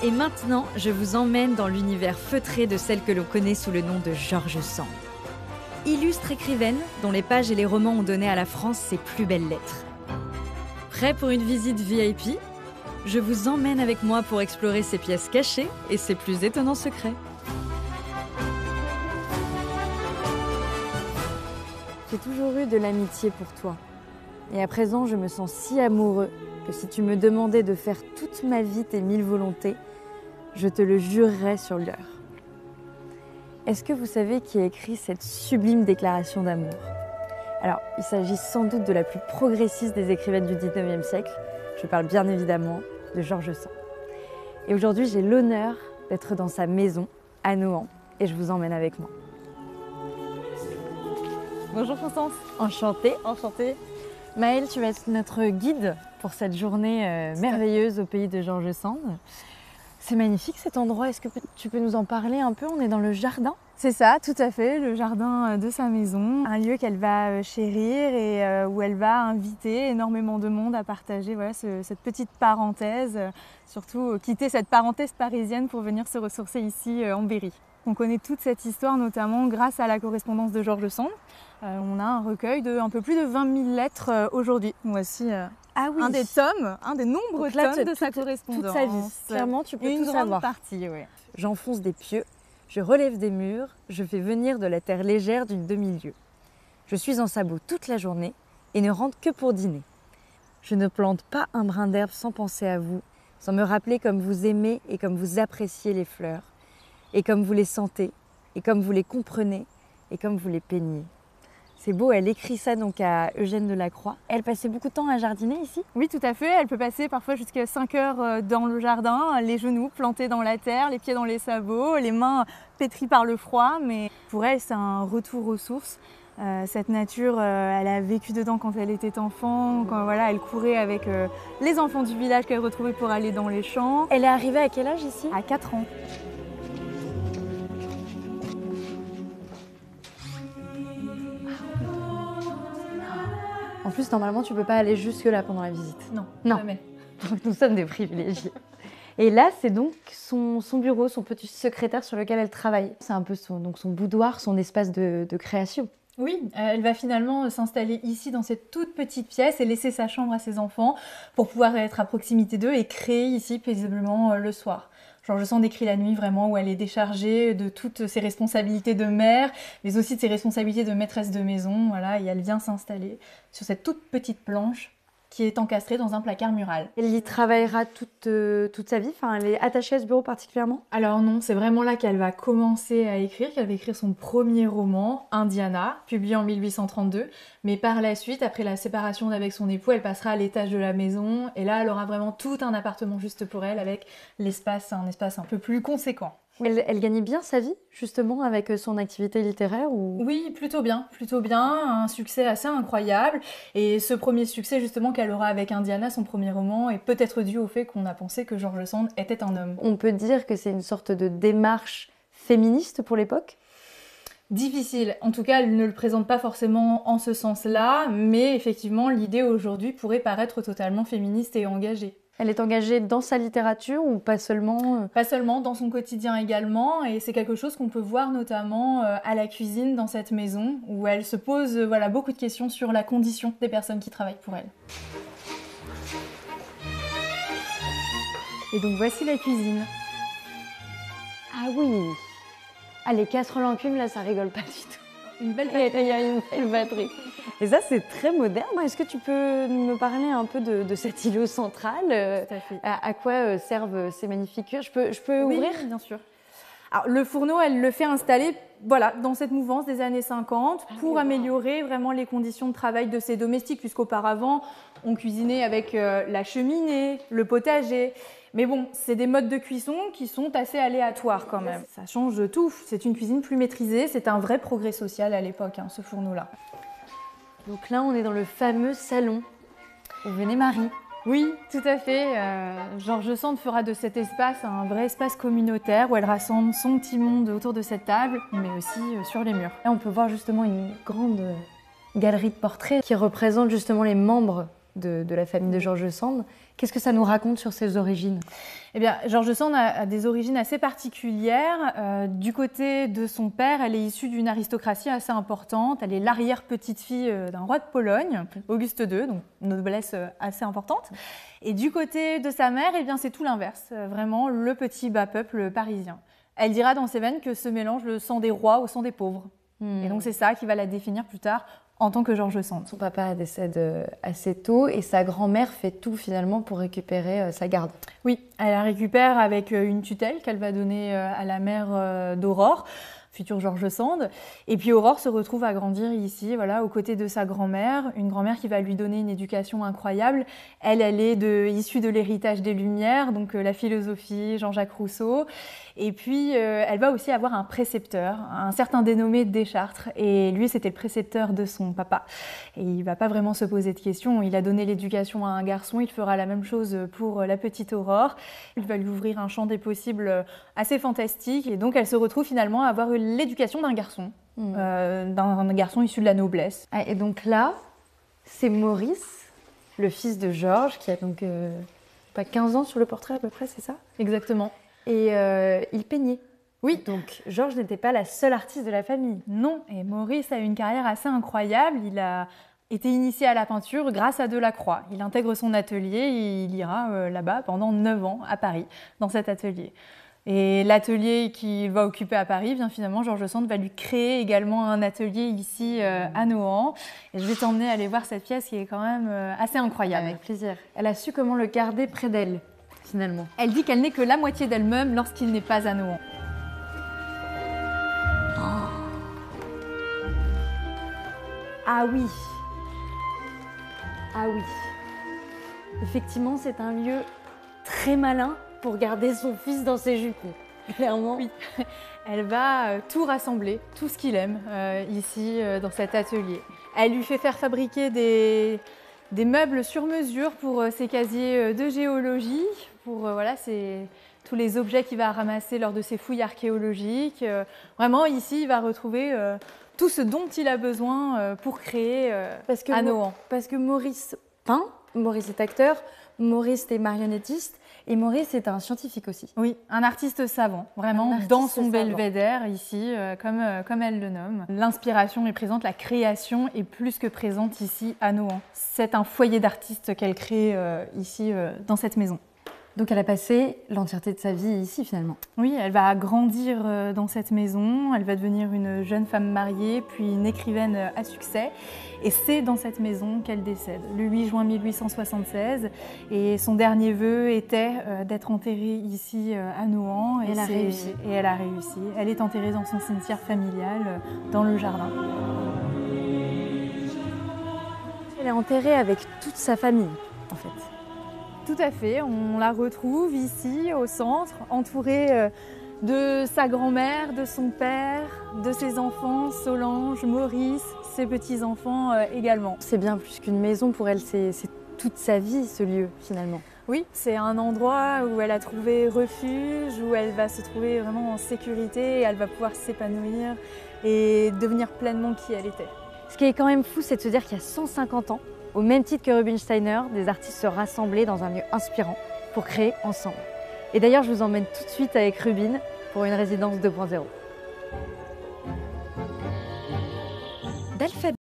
Et maintenant, je vous emmène dans l'univers feutré de celle que l'on connaît sous le nom de George Sand. Illustre écrivaine dont les pages et les romans ont donné à la France ses plus belles lettres. Prêt pour une visite VIP ? Je vous emmène avec moi pour explorer ses pièces cachées et ses plus étonnants secrets. J'ai toujours eu de l'amitié pour toi. Et à présent, je me sens si amoureux que si tu me demandais de faire toute ma vie tes 1000 volontés, je te le jurerais sur l'heure. Est-ce que vous savez qui a écrit cette sublime déclaration d'amour ? Alors, il s'agit sans doute de la plus progressiste des écrivaines du 19e siècle. Je parle bien évidemment de George Sand. Et aujourd'hui, j'ai l'honneur d'être dans sa maison, à Nohant, et je vous emmène avec moi. Bonjour Constance. Enchantée. Enchantée. Maëlle, tu vas être notre guide pour cette journée merveilleuse au pays de George Sand. C'est magnifique cet endroit, est-ce que tu peux nous en parler un peu ? On est dans le jardin ? C'est ça, tout à fait, le jardin de sa maison, un lieu qu'elle va chérir et où elle va inviter énormément de monde à partager cette petite parenthèse, surtout quitter cette parenthèse parisienne pour venir se ressourcer ici en Berry. On connaît toute cette histoire notamment grâce à la correspondance de George Sand. On a un recueil de un peu plus de 20 000 lettres aujourd'hui. Voici un des tomes, un des nombreux tomes de sa correspondance. Toute sa vie, clairement tu peux tout savoir. Une grande partie, oui. J'enfonce des pieux, je relève des murs, je fais venir de la terre légère d'une demi-lieue. Je suis en sabot toute la journée et ne rentre que pour dîner. Je ne plante pas un brin d'herbe sans penser à vous, sans me rappeler comme vous aimez et comme vous appréciez les fleurs, et comme vous les sentez, et comme vous les comprenez, et comme vous les peignez. C'est beau, elle écrit ça donc à Eugène Delacroix. Elle passait beaucoup de temps à jardiner ici ? Oui, tout à fait. Elle peut passer parfois jusqu'à 5 heures dans le jardin, les genoux plantés dans la terre, les pieds dans les sabots, les mains pétries par le froid. Mais pour elle, c'est un retour aux sources. Cette nature, elle a vécu dedans quand elle était enfant, quand elle courait avec les enfants du village qu'elle retrouvait pour aller dans les champs. Elle est arrivée à quel âge ici ? À 4 ans. En plus, normalement, tu ne peux pas aller jusque-là pendant la visite. Non, jamais. Donc, nous sommes des privilégiés. Et là, c'est donc son bureau, son petit secrétaire sur lequel elle travaille. C'est un peu son boudoir, son espace de création. Oui, elle va finalement s'installer ici dans cette toute petite pièce et laisser sa chambre à ses enfants pour pouvoir être à proximité d'eux et créer ici paisiblement le soir. George Sand décrit la nuit vraiment où elle est déchargée de toutes ses responsabilités de mère, mais aussi de ses responsabilités de maîtresse de maison, et elle vient s'installer sur cette toute petite planche qui est encastrée dans un placard mural. Elle y travaillera toute sa vie, elle est attachée à ce bureau particulièrement ? Alors non, c'est vraiment là qu'elle va commencer à écrire, qu'elle va écrire son premier roman, Indiana, publié en 1832. Mais par la suite, après la séparation d'avec son époux, elle passera à l'étage de la maison. Et là, elle aura vraiment tout un appartement juste pour elle, avec un espace un peu plus conséquent. Elle gagnait bien sa vie, justement, avec son activité littéraire ou... Oui, plutôt bien. Un succès assez incroyable. Et ce premier succès, justement, qu'elle aura avec Indiana, son premier roman, est peut-être dû au fait qu'on a pensé que George Sand était un homme. On peut dire que c'est une sorte de démarche féministe pour l'époque ? Difficile. En tout cas, elle ne le présente pas forcément en ce sens-là, mais effectivement, l'idée aujourd'hui pourrait paraître totalement féministe et engagée. Elle est engagée dans sa littérature ou pas seulement Pas seulement, dans son quotidien également, et c'est quelque chose qu'on peut voir notamment à la cuisine dans cette maison, où elle se pose beaucoup de questions sur la condition des personnes qui travaillent pour elle. Et donc voici la cuisine. Ah oui. Ah, les casseroles en cuivre, là, ça rigole pas du tout. Une belle batterie. Il y a une belle batterie. Et ça, c'est très moderne. Est-ce que tu peux me parler un peu de cet îlot central ? Tout à fait. À quoi servent ces magnifiques cuirs ? Je peux ouvrir ? Oui, bien sûr. Alors, le fourneau, elle le fait installer dans cette mouvance des années 50 pour améliorer vraiment les conditions de travail de ses domestiques, puisqu'auparavant, on cuisinait avec la cheminée, le potager. Mais bon, c'est des modes de cuisson qui sont assez aléatoires quand même. Ça change de tout. C'est une cuisine plus maîtrisée. C'est un vrai progrès social à l'époque, ce fourneau-là. Donc là, on est dans le fameux salon où venait Marie. Oui, tout à fait. George Sand fera de cet espace un vrai espace communautaire où elle rassemble son petit monde autour de cette table, mais aussi sur les murs. Là, on peut voir justement une grande galerie de portraits qui représente justement les membres de la famille de George Sand. Qu'est-ce que ça nous raconte sur ses origines? Eh bien, George Sand a des origines assez particulières. Du côté de son père, elle est issue d'une aristocratie assez importante. Elle est l'arrière-petite-fille d'un roi de Pologne, Auguste II, donc une noblesse assez importante. Et du côté de sa mère, eh bien, c'est tout l'inverse, vraiment le petit bas peuple parisien. Elle dira dans ses veines que se mélange le sang des rois au sang des pauvres. Et donc c'est ça qui va la définir plus tard en tant que George Sand. Son papa décède assez tôt et sa grand-mère fait tout finalement pour récupérer sa garde. Oui, elle la récupère avec une tutelle qu'elle va donner à la mère d'Aurore, futur George Sand. Et puis Aurore se retrouve à grandir ici, voilà, aux côtés de sa grand-mère, une grand-mère qui va lui donner une éducation incroyable. Elle est issue de l'héritage des Lumières, donc la philosophie, Jean-Jacques Rousseau. Et puis elle va aussi avoir un précepteur, un certain dénommé Deschartres. Et lui, c'était le précepteur de son papa. Et il ne va pas vraiment se poser de questions. Il a donné l'éducation à un garçon, il fera la même chose pour la petite Aurore. Il va lui ouvrir un champ des possibles assez fantastique. Et donc elle se retrouve finalement à avoir eu l'éducation d'un garçon, d'un garçon issu de la noblesse. Ah, et donc là, c'est Maurice, le fils de Georges, qui a donc pas 15 ans sur le portrait à peu près, c'est ça? Exactement. Et il peignait. Oui. Donc Georges n'était pas la seule artiste de la famille. Non, et Maurice a eu une carrière assez incroyable. Il a été initié à la peinture grâce à Delacroix. Il intègre son atelier et il ira là-bas pendant 9 ans à Paris, dans cet atelier. Et l'atelier qu'il va occuper à Paris, bien finalement, George Sand va lui créer également un atelier ici à Nohant. Et je vais t'emmener aller voir cette pièce qui est quand même assez incroyable. Avec plaisir. Elle a su comment le garder près d'elle, finalement. Elle dit qu'elle n'est que la moitié d'elle-même lorsqu'il n'est pas à Nohant. Ah oui. Ah oui. Effectivement, c'est un lieu très malin pour garder son fils dans ses jupons. Clairement. Oui. Elle va tout rassembler, tout ce qu'il aime ici dans cet atelier. Elle lui fait faire fabriquer des meubles sur mesure pour ses casiers de géologie, pour voilà, tous les objets qu'il va ramasser lors de ses fouilles archéologiques. Vraiment, ici, il va retrouver tout ce dont il a besoin pour créer à Nohant. Parce que Maurice peint, Maurice est acteur, Maurice est marionnettiste et Maurice est un scientifique aussi. Oui, un artiste savant, vraiment, dans son belvédère ici, comme elle le nomme. L'inspiration est présente, la création est plus que présente ici à Nohant. C'est un foyer d'artistes qu'elle crée ici dans cette maison. Donc elle a passé l'entièreté de sa vie ici finalement. Oui, elle va grandir dans cette maison, elle va devenir une jeune femme mariée, puis une écrivaine à succès. Et c'est dans cette maison qu'elle décède, le 8 juin 1876. Et son dernier vœu était d'être enterrée ici à Nohant. Et elle a réussi. Et elle a réussi. Elle est enterrée dans son cimetière familial, dans le jardin. Elle est enterrée avec toute sa famille, en fait. Tout à fait, on la retrouve ici au centre, entourée de sa grand-mère, de son père, de ses enfants, Solange, Maurice, ses petits-enfants également. C'est bien plus qu'une maison pour elle, c'est toute sa vie ce lieu finalement. Oui, c'est un endroit où elle a trouvé refuge, où elle va se trouver vraiment en sécurité, et elle va pouvoir s'épanouir et devenir pleinement qui elle était. Ce qui est quand même fou, c'est de se dire qu'il y a 150 ans, au même titre que Rubinsteiner, des artistes se rassemblaient dans un lieu inspirant pour créer ensemble. Et d'ailleurs, je vous emmène tout de suite avec Rubin pour une résidence 2.0. D'alphabet.